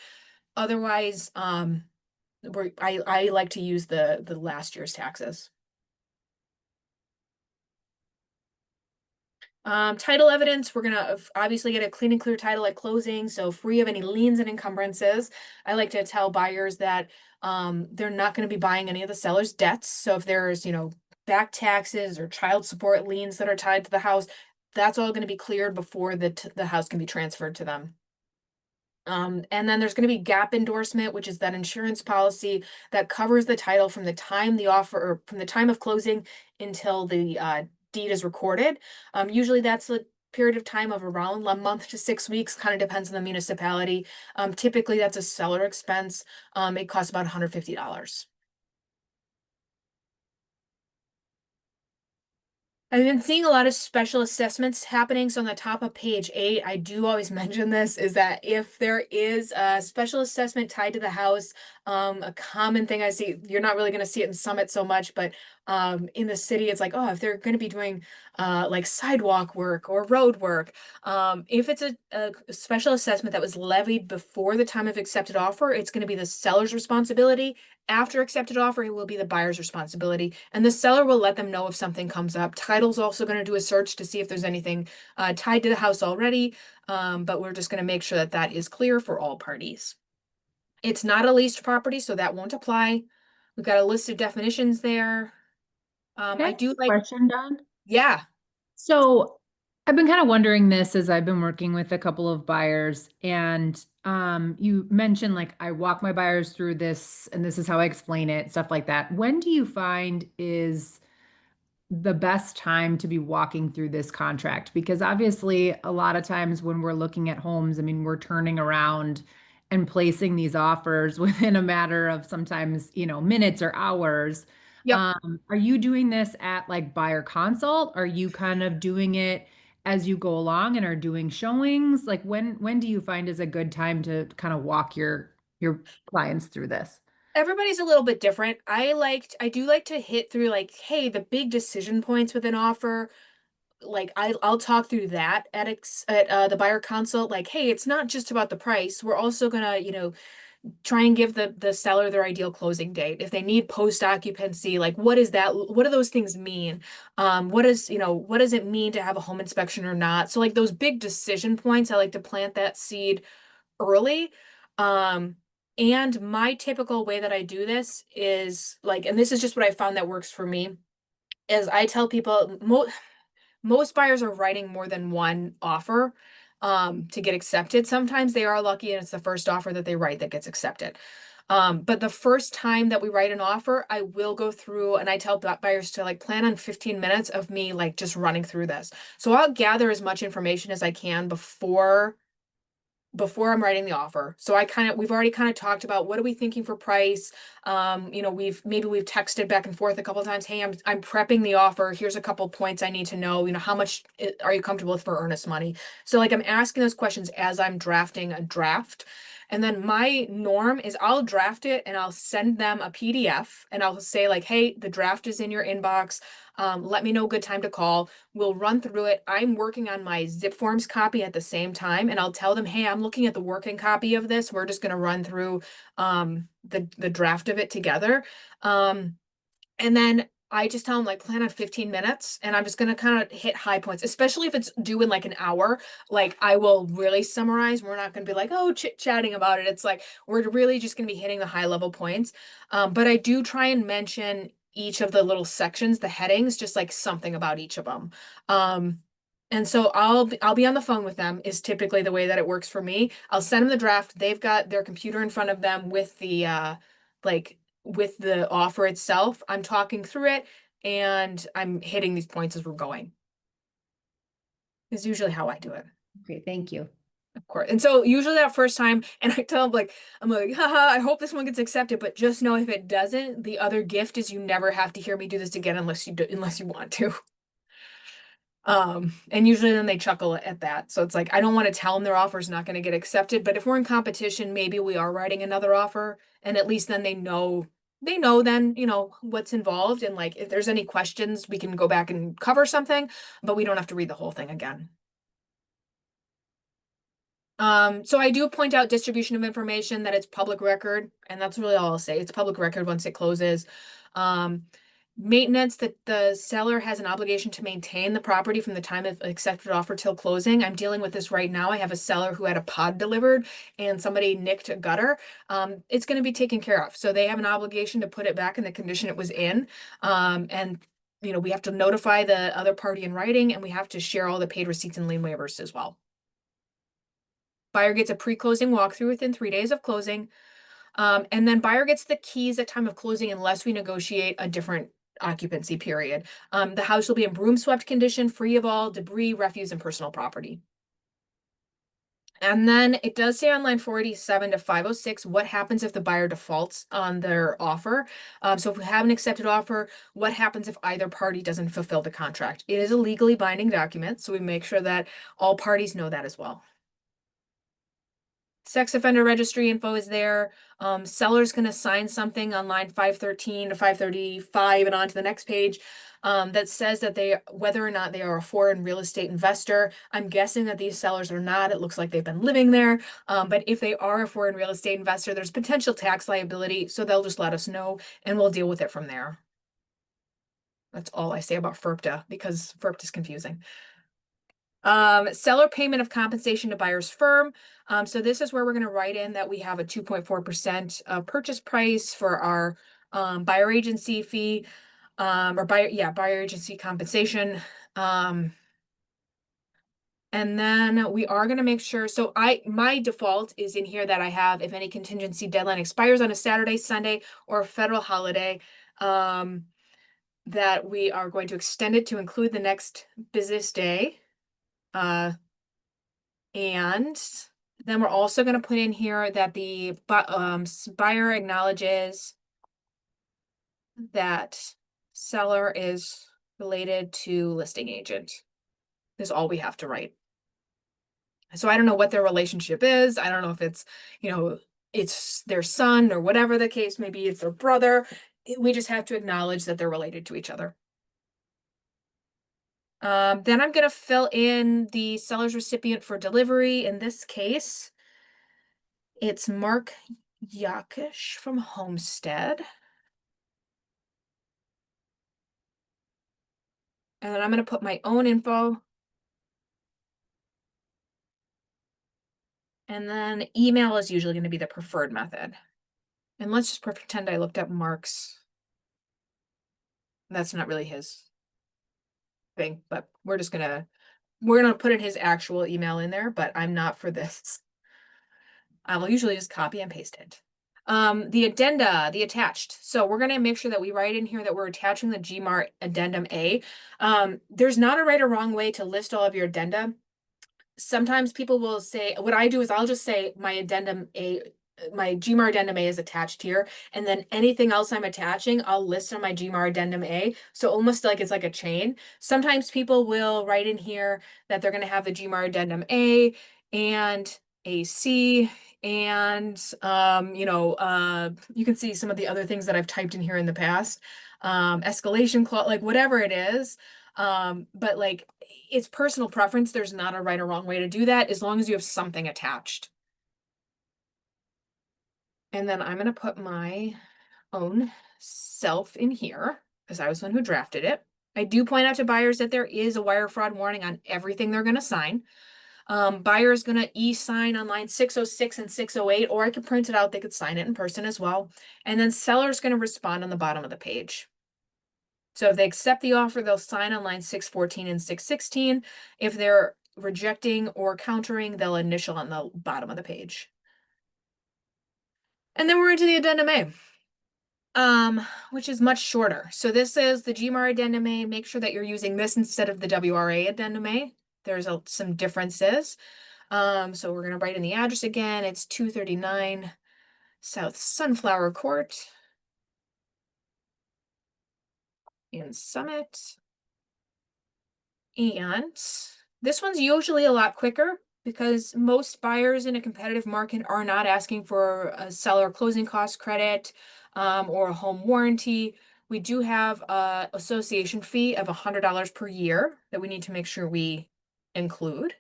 Otherwise, I like to use the last year's taxes. Title evidence, we're gonna obviously get a clean and clear title at closing, so free of any liens and encumbrances. I like to tell buyers that they're not going to be buying any of the seller's debts. So if there's, back taxes or child support liens that are tied to the house, that's all going to be cleared before the house can be transferred to them. And then there's going to be gap endorsement, which is that insurance policy that covers the title from the time the offer or from the time of closing until the deed is recorded. Usually that's a period of time of around a month to 6 weeks, kind of depends on the municipality. Typically that's a seller expense. It costs about $150. I've been seeing a lot of special assessments happening. So on the top of page 8, I do always mention this, is that if there is a special assessment tied to the house, a common thing I see, you're not really going to see it in Summit so much, but in the city, it's like, oh, if they're going to be doing like sidewalk work or road work, if it's a special assessment that was levied before the time of accepted offer, it's going to be the seller's responsibility After accepted offer, it will be the buyer's responsibility, and the seller will let them know if something comes up. Title's also going to do a search to see if there's anything tied to the house already, but we're just going to make sure that that is clear for all parties. It's not a leased property, so that won't apply. We've got a list of definitions there. Can I I ask do a like, question, Don? yeah, So I've been kind of wondering this as I've been working with a couple of buyers, and you mentioned like I walk my buyers through this and this is how I explain it, stuff like that. When do you find is the best time to be walking through this contract? Because obviously, a lot of times when we're looking at homes, I mean, we're turning around and placing these offers within a matter of sometimes, minutes or hours. yep. Are you doing this at like buyer consult? Are you kind of doing it as you go along and are doing showings? Like when do you find is a good time to kind of walk your clients through this? Everybody's a little bit different. I do like to hit through like, hey, the big decision points with an offer. Like I'll talk through that at the buyer consult. Like, hey, it's not just about the price. We're also gonna, try and give the seller their ideal closing date. If they need post occupancy, like what is that? What do those things mean? What does it mean to have a home inspection or not? So like those big decision points, I like to plant that seed early. Um, and my typical way that I do this is like, and this is just what I found that works for me, is I tell people most buyers are writing more than one offer to get accepted. Sometimes they are lucky and it's the first offer that they write that gets accepted. But the first time that we write an offer, I will go through and I tell buyers to like plan on 15 minutes of me like just running through this. So I'll gather as much information as I can before I'm writing the offer. So we've already kind of talked about what are we thinking for price. We've texted back and forth a couple of times. Hey, I'm prepping the offer. Here's a couple points I need to know. How much are you comfortable with for earnest money? So like I'm asking those questions as I'm drafting a draft. And then my norm is I'll draft it and I'll send them a PDF and I'll say like, hey, the draft is in your inbox. Let me know a good time to call. We'll run through it. I'm working on my zip forms copy at the same time, and I'll tell them, hey, I'm looking at the working copy of this. We're just going to run through the draft of it together. And then I just tell them like plan on 15 minutes and I'm just going to kind of hit high points, especially if it's due in like an hour. Like I will really summarize. We're not going to be like, oh, chit-chatting about it. It's like we're really just going to be hitting the high level points. But I do try and mention each of the little sections, the headings, just like something about each of them. Um, and so I'll be on the phone with them is typically the way that it works for me. I'll send them the draft. They've got their computer in front of them with like with the offer itself. I'm talking through it and I'm hitting these points as we're going. Is usually how I do it. Okay, thank you. Of course. And so usually that first time, and I tell them like, I'm like, haha, I hope this one gets accepted, but just know if it doesn't, the other gift is you never have to hear me do this again unless you want to. And usually then they chuckle at that. So it's like, I don't want to tell them their offer is not going to get accepted, but if we're in competition, maybe we are writing another offer and at least then they know then, what's involved. And like, if there's any questions, we can go back and cover something, but we don't have to read the whole thing again. So I do point out distribution of information that it's public record, and that's really all I'll say. It's public record once it closes. Um, Maintenance that the seller has an obligation to maintain the property from the time of accepted offer till closing. I'm dealing with this right now. I have a seller who had a pod delivered and somebody nicked a gutter. It's going to be taken care of. So they have an obligation to put it back in the condition it was in. And we have to notify the other party in writing and we have to share all the paid receipts and lien waivers as well. Buyer gets a pre-closing walkthrough within 3 days of closing. And then buyer gets the keys at time of closing unless we negotiate a different occupancy period. The house will be in broom swept condition, free of all debris, refuse, and personal property. And then it does say on line 487 to 506, what happens if the buyer defaults on their offer? So if we have an accepted offer, what happens if either party doesn't fulfill the contract? It is a legally binding document, so we make sure that all parties know that as well. Sex offender registry info is there. Seller's gonna sign something on line 513 to 535 and on to the next page. That says that whether or not they are a foreign real estate investor. I'm guessing that these sellers are not. It looks like they've been living there. But if they are a foreign real estate investor, there's potential tax liability. So they'll just let us know and we'll deal with it from there. That's all I say about FERPTA because FERPTA is confusing. Seller payment of compensation to buyer's firm. So this is where we're going to write in that we have a 2.4% purchase price for our buyer agency fee, or buyer agency compensation. And then we are going to make sure, so my default is in here that I have if any contingency deadline expires on a Saturday, Sunday, or a federal holiday, that we are going to extend it to include the next business day. And then we're also going to put in here that the buyer acknowledges that seller is related to listing agent. Is all we have to write. So I don't know what their relationship is. I don't know if it's, it's their son or whatever the case may be. It's their brother. We just have to acknowledge that they're related to each other. Then I'm going to fill in the seller's recipient for delivery. In this case, it's Mark Yakish from Homestead. And then I'm going to put my own info. And then email is usually going to be the preferred method. And let's just pretend I looked up Mark's. That's not really his thing, but we're gonna put in his actual email in there, but I'm not for this. I will usually just copy and paste it. The addenda, the attached. So we're gonna make sure that we write in here that we're attaching the GMAR addendum A. There's not a right or wrong way to list all of your addenda. Sometimes people will say, what I do is I'll just say my addendum A, my GMAR addendum A is attached here, and then anything else I'm attaching, I'll list on my GMAR addendum A. So almost like it's like a chain. Sometimes people will write in here that they're going to have the GMAR addendum A and AC and you can see some of the other things that I've typed in here in the past. Escalation clause, like whatever it is. But like it's personal preference. There's not a right or wrong way to do that as long as you have something attached. And then I'm going to put my own self in here because I was the one who drafted it. I do point out to buyers that there is a wire fraud warning on everything they're going to sign. Buyer is going to e-sign on line 606 and 608, or I could print it out. They could sign it in person as well. And then seller is going to respond on the bottom of the page. So if they accept the offer, they'll sign on line 614 and 616. If they're rejecting or countering, they'll initial on the bottom of the page. And then we're into the addendum A, which is much shorter. So this is the GMAR addendum A. Make sure that you're using this instead of the WRA addendum A. There's some differences. So we're going to write in the address again. It's 239 South Sunflower Court in Summit. And this one's usually a lot quicker because most buyers in a competitive market are not asking for a seller closing cost credit or a home warranty. We do have a association fee of $100 per year that we need to make sure we include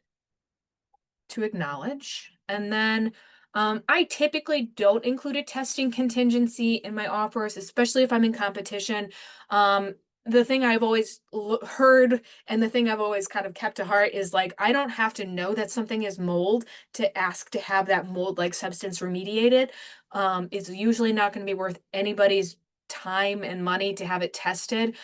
to acknowledge. And then I typically don't include a testing contingency in my offers, especially if I'm in competition. The thing I've always heard and the thing I've always kind of kept to heart is like, I don't have to know that something is mold to ask to have that mold-like substance remediated. It's usually not going to be worth anybody's time and money to have it tested.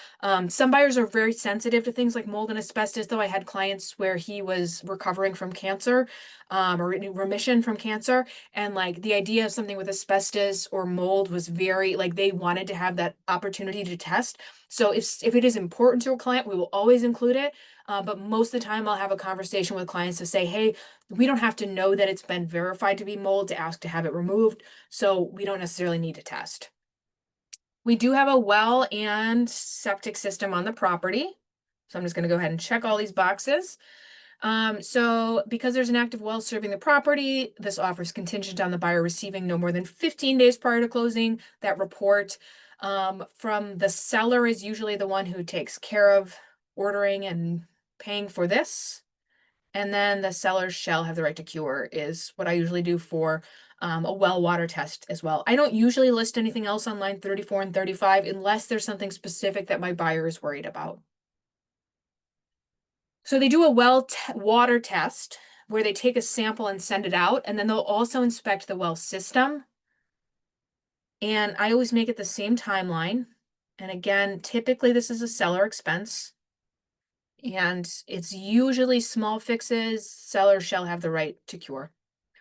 Some buyers are very sensitive to things like mold and asbestos, though I had clients where he was recovering from cancer, or in remission from cancer. And like the idea of something with asbestos or mold was very, like they wanted to have that opportunity to test. So if it is important to a client, we will always include it. But most of the time I'll have a conversation with clients to say, hey, we don't have to know that it's been verified to be mold to ask to have it removed. So we don't necessarily need to test. We do have a well and septic system on the property. So I'm just going to go ahead and check all these boxes. So because there's an active well serving the property, this offer is contingent on the buyer receiving no more than 15 days prior to closing that report. From the seller is usually the one who takes care of ordering and paying for this. And then the seller shall have the right to cure is what I usually do for a well water test as well. I don't usually list anything else on line 34 and 35 unless there's something specific that my buyer is worried about. So they do a water test where they take a sample and send it out, and then they'll also inspect the well system. And I always make it the same timeline. And again, typically this is a seller expense. And it's usually small fixes. Sellers shall have the right to cure.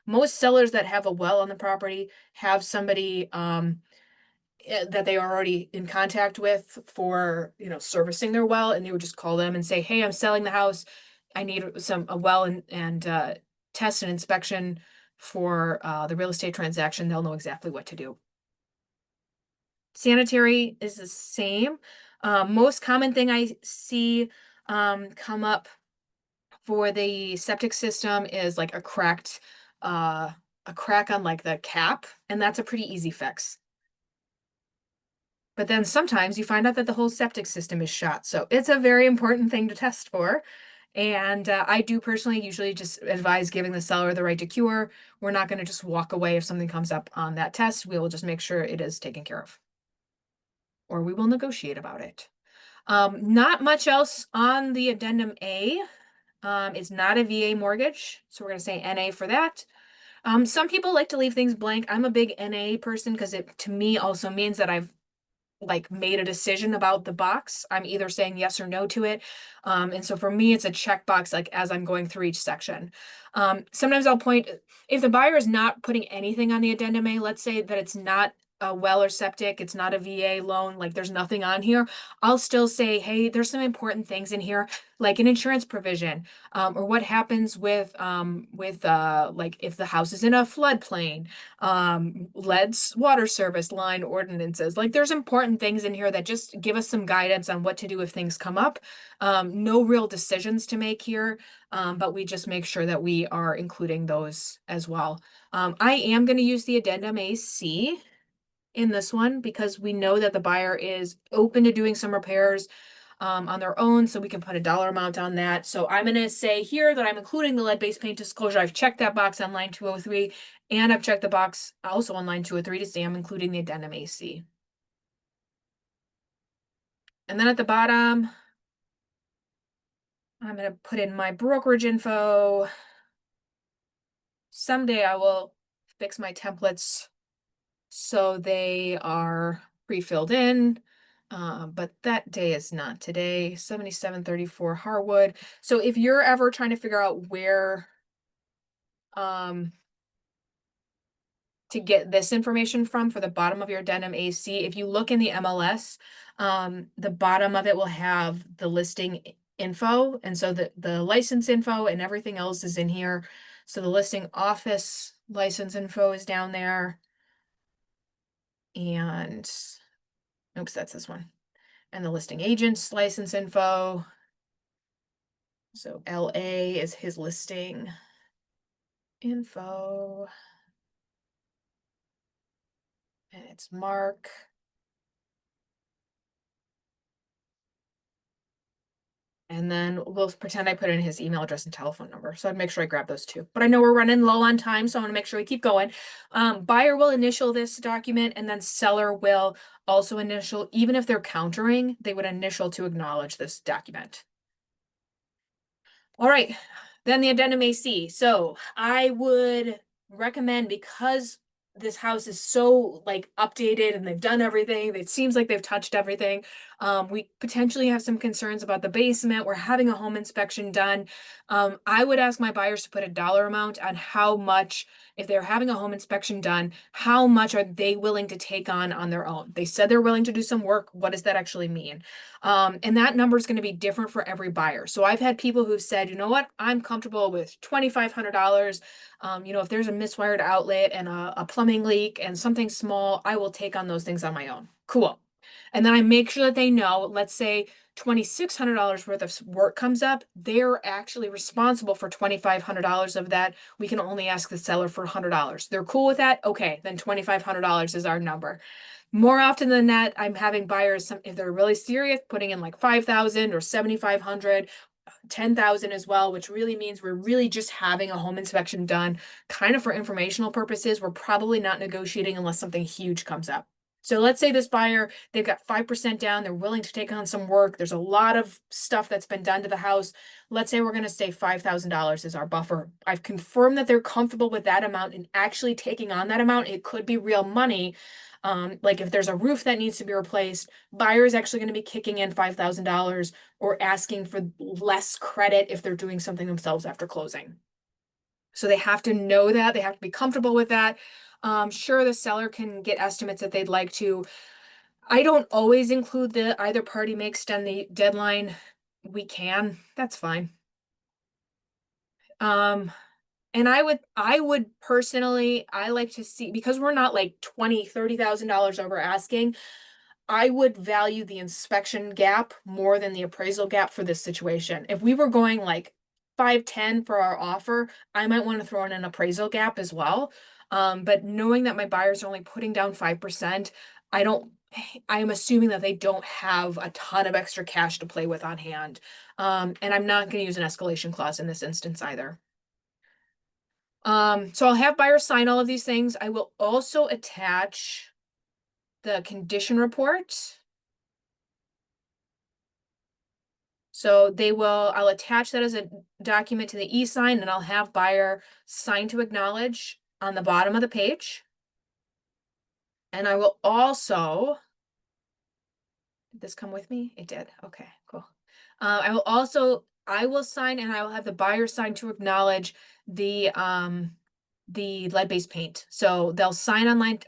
Most sellers that have a well on the property have somebody that they are already in contact with for, servicing their well, and they would just call them and say, "Hey, I'm selling the house. I need a well and test and inspection for the real estate transaction." They'll know exactly what to do. Sanitary is the same. Most common thing I see come up for the septic system is like a crack on like the cap, and that's a pretty easy fix. But then sometimes you find out that the whole septic system is shot. So it's a very important thing to test for. And I do personally usually just advise giving the seller the right to cure. We're not going to just walk away if something comes up on that test. We will just make sure it is taken care of, or we will negotiate about it. Not much else on the addendum A. It's not a VA mortgage, so we're going to say NA for that. Some people like to leave things blank. I'm a big NA person because it to me also means that I've like made a decision about the box. I'm either saying yes or no to it. And so for me, it's a checkbox like as I'm going through each section. Sometimes I'll point if the buyer is not putting anything on the addendum A, let's say that it's not a well or septic, it's not a VA loan, like there's nothing on here. I'll still say, hey, there's some important things in here, like an insurance provision, or what happens with like if the house is in a floodplain, lead's water service line ordinances. Like there's important things in here that just give us some guidance on what to do if things come up. No real decisions to make here, but we just make sure that we are including those as well. I am going to use the addendum AC in this one because we know that the buyer is open to doing some repairs on their own, so we can put a dollar amount on that. So I'm going to say here that I'm including the lead-based paint disclosure. I've checked that box on line 203, and I've checked the box also on line 203 to say I'm including the addendum AC. And then at the bottom, I'm going to put in my brokerage info. Someday I will fix my templates so they are pre-filled in. But that day is not today. 7734 Harwood. So if you're ever trying to figure out where to get this information from for the bottom of your addendum AC, if you look in the MLS, the bottom of it will have the listing info. And so the license info and everything else is in here. So the listing office license info is down there. And oops, that's this one. And the listing agent's license info. So LA is his listing info. And it's Mark. And then we'll pretend I put in his email address and telephone number. So I'd make sure I grab those too. But I know we're running low on time, so I want to make sure we keep going. Buyer will initial this document, and then seller will also initial, even if they're countering, they would initial to acknowledge this document. All right, then the addendum AC. So I would recommend, because this house is so like updated and they've done everything, it seems like they've touched everything. We potentially have some concerns about the basement. We're having a home inspection done. I would ask my buyers to put a dollar amount on how much, if they're having a home inspection done, how much are they willing to take on their own? They said they're willing to do some work. What does that actually mean? And that number is going to be different for every buyer. So I've had people who've said, you know what, I'm comfortable with $2,500. If there's a miswired outlet and a plumbing leak and something small, I will take on those things on my own. Cool. And then I make sure that they know, let's say $2,600 worth of work comes up, they're actually responsible for $2,500 of that. We can only ask the seller for $100. They're cool with that? Okay, then $2,500 is our number. More often than not, I'm having buyers, if they're really serious, putting in like 5,000 or 7,500, 10,000 as well, which really means we're really just having a home inspection done kind of for informational purposes. We're probably not negotiating unless something huge comes up. So let's say this buyer, they've got 5% down, they're willing to take on some work. There's a lot of stuff that's been done to the house. Let's say we're going to say $5,000 is our buffer. I've confirmed that they're comfortable with that amount and actually taking on that amount. It could be real money. Like if there's a roof that needs to be replaced, buyer is actually going to be kicking in $5,000 or asking for less credit if they're doing something themselves after closing. So they have to know that, they have to be comfortable with that. Sure, the seller can get estimates if they'd like to. I don't always include the either party may extend the deadline. We can, that's fine. And I would personally, I like to see, because we're not like $20,000-$30,000 over asking, I would value the inspection gap more than the appraisal gap for this situation. If we were going like 5-10 for our offer, I might want to throw in an appraisal gap as well. But knowing that my buyers are only putting down 5%, I don't, I am assuming that they don't have a ton of extra cash to play with on hand. And I'm not going to use an escalation clause in this instance either. So I'll have buyers sign all of these things. I will also attach the condition report. So I'll attach that as a document to the e-sign and I'll have buyer sign to acknowledge on the bottom of the page. And I will also, did this come with me? It did. Okay, cool. I will sign and I will have the buyer sign to acknowledge the lead-based paint. So they'll sign online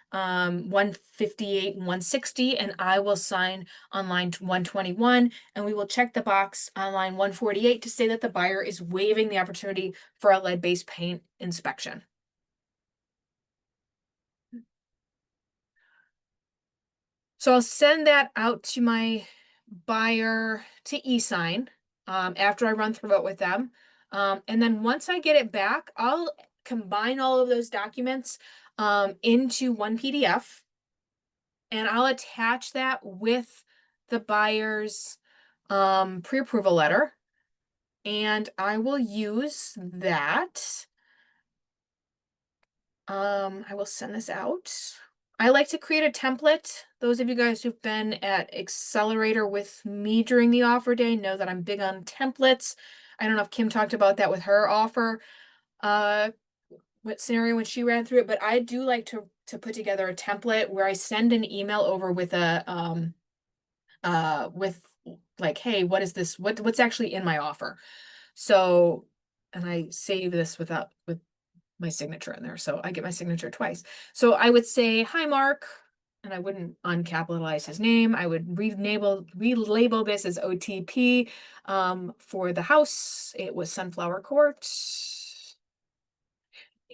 158 and 160, and I will sign on line 121, and we will check the box on line 148 to say that the buyer is waiving the opportunity for a lead-based paint inspection. So I'll send that out to my buyer to e-sign after I run through it with them. And then once I get it back, I'll combine all of those documents into one PDF, and I'll attach that with the buyer's pre-approval letter. And I will use that. I will send this out. I like to create a template. Those of you guys who've been at Accelerator with me during the offer day know that I'm big on templates. I don't know if Kim talked about that with her offer, what scenario when she ran through it, but I do like to put together a template where I send an email over with a with like, hey, what is this? What's actually in my offer? So, and I save this with my signature in there. So I get my signature twice. So I would say, hi, Mark. And I wouldn't uncapitalize his name. I would relabel this as OTP for the house. It was Sunflower Court.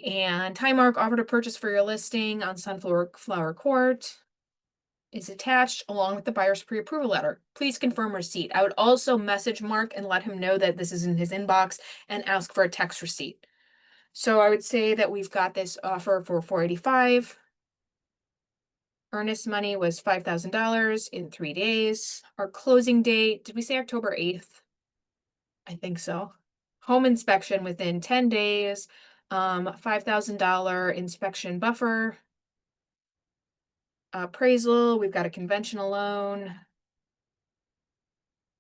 And hi, Mark, offer to purchase for your listing on Sunflower Court is attached along with the buyer's pre-approval letter. Please confirm receipt. I would also message Mark and let him know that this is in his inbox and ask for a text receipt. So I would say that we've got this offer for $485. Earnest money was $5,000 in 3 days. Our closing date, did we say October 8th? I think so. Home inspection within 10 days. $5,000 inspection buffer. Appraisal, we've got a conventional loan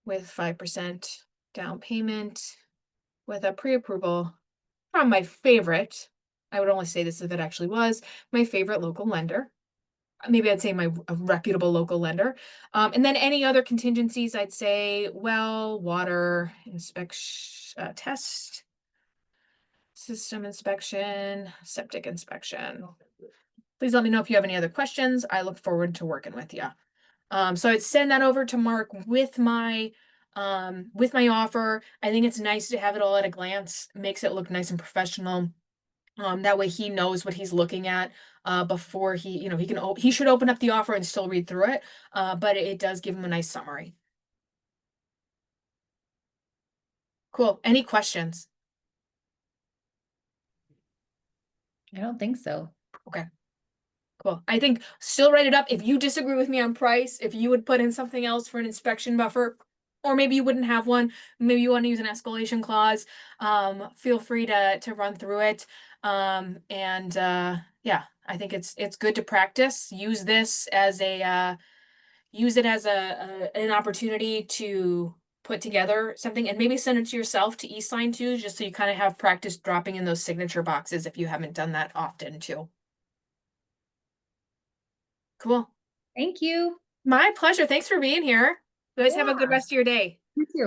with 5% down payment with a pre-approval from my favorite, I would only say this if it actually was, my favorite local lender. Maybe I'd say a reputable local lender. And then any other contingencies, I'd say well, water inspection, test, system inspection, septic inspection. Please let me know if you have any other questions. I look forward to working with you. So I'd send that over to Mark with my offer. I think it's nice to have it all at a glance, makes it look nice and professional. That way he knows what he's looking at. before he, he should open up the offer and still read through it. But it does give him a nice summary. Cool. Any questions? I don't think so. Okay. Cool. I think still write it up. If you disagree with me on price, if you would put in something else for an inspection buffer, or maybe you wouldn't have one, maybe you want to use an escalation clause, feel free to run through it. And yeah, I think it's good to practice. Use this as use it as an opportunity to put together something and maybe send it to yourself to e-sign too, just so you kind of have practice dropping in those signature boxes if you haven't done that often too. Cool. Thank you. My pleasure. Thanks for being here. You guys have a good Yeah. rest of your day. You too.